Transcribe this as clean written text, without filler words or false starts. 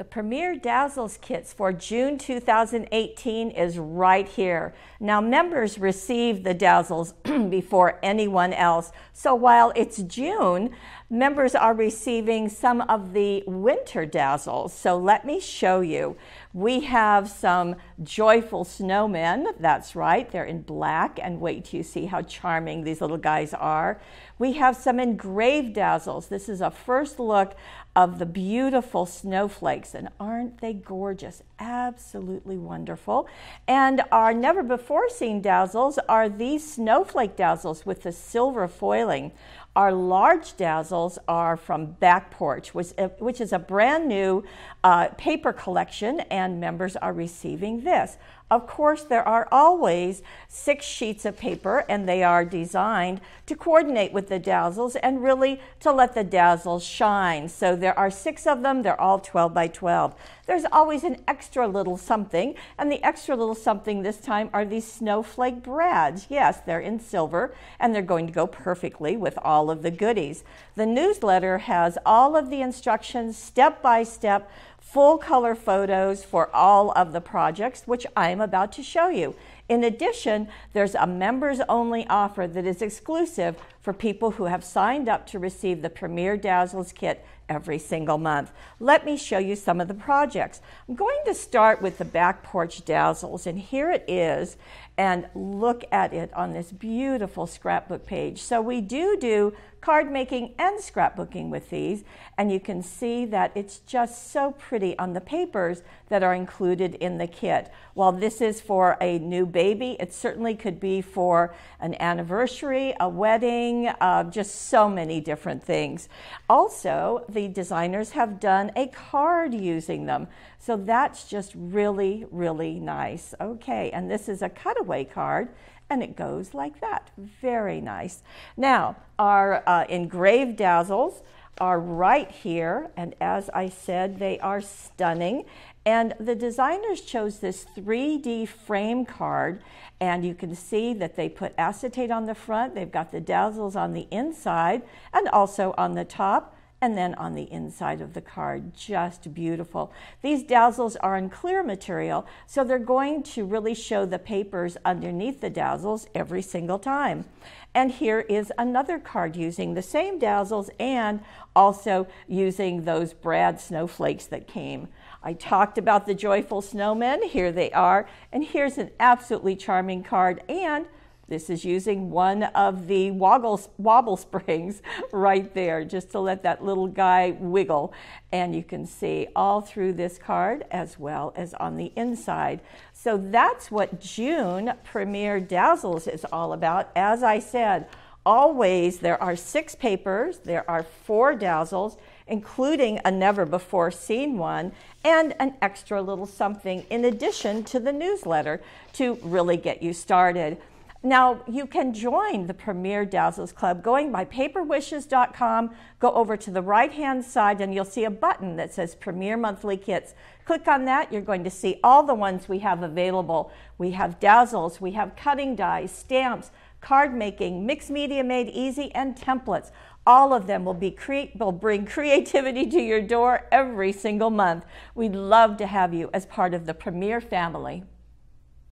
The Premier Dazzles kits for June 2018 is right here. Now, members receive the Dazzles before anyone else. So while it's June, members are receiving some of the winter Dazzles. So let me show you. We have some joyful snowmen. That's right, they're in black, and wait till you see how charming these little guys are. We have some engraved Dazzles. This is a first look of the beautiful snowflakes, and aren't they gorgeous? Absolutely wonderful. And our never before seen Dazzles are these snowflake Dazzles with the silver foiling. Our large Dazzles are from Back Porch, which is a brand new paper collection, and members are receiving this. Of course, there are always 6 sheets of paper, and they are designed to coordinate with the Dazzles and really to let the Dazzles shine. So there are 6 of them. They're all 12 by 12. There's always an extra little something, and the extra little something this time are these snowflake brads. Yes, they're in silver, and they're going to go perfectly with all of the goodies. The newsletter has all of the instructions, step by step, full color photos for all of the projects, which I'm about to show you. In addition, there's a members only offer that is exclusive for people who have signed up to receive the Premier Dazzles kit every single month. Let me show you some of the projects. I'm going to start with the Back Porch Dazzles, and here it is, and look at it on this beautiful scrapbook page. So we do card making and scrapbooking with these, and you can see that it's just so pretty on the papers that are included in the kit. While this is for a new baby, it certainly could be for an anniversary, a wedding, just so many different things. Also, the designers have done a card using them, so that's just really, really nice. Okay, and this is a cutaway card, and it goes like that. Very nice. Now, our engraved Dazzles are right here, and as I said, they are stunning. And the designers chose this 3D frame card, and you can see that they put acetate on the front. They've got the Dazzles on the inside and also on the top, and then on the inside of the card. Just beautiful. These Dazzles are in clear material, so they're going to really show the papers underneath the Dazzles every single time. And here is another card using the same Dazzles and also using those brad snowflakes that came. I talked about the joyful snowmen. Here they are. And here's an absolutely charming card, and this is using one of the wobble springs right there, just to let that little guy wiggle. And you can see all through this card as well as on the inside. So that's what June Premier Dazzles is all about. As I said, always there are 6 papers, there are 4 Dazzles, including a never before seen one, and an extra little something in addition to the newsletter to really get you started. Now, you can join the Premier Dazzles Club going by paperwishes.com. Go over to the right-hand side, and you'll see a button that says Premier Monthly Kits. Click on that. You're going to see all the ones we have available. We have Dazzles, we have cutting dies, stamps, card making, mixed media made easy, and templates. All of them will bring creativity to your door every single month. We'd love to have you as part of the Premier family.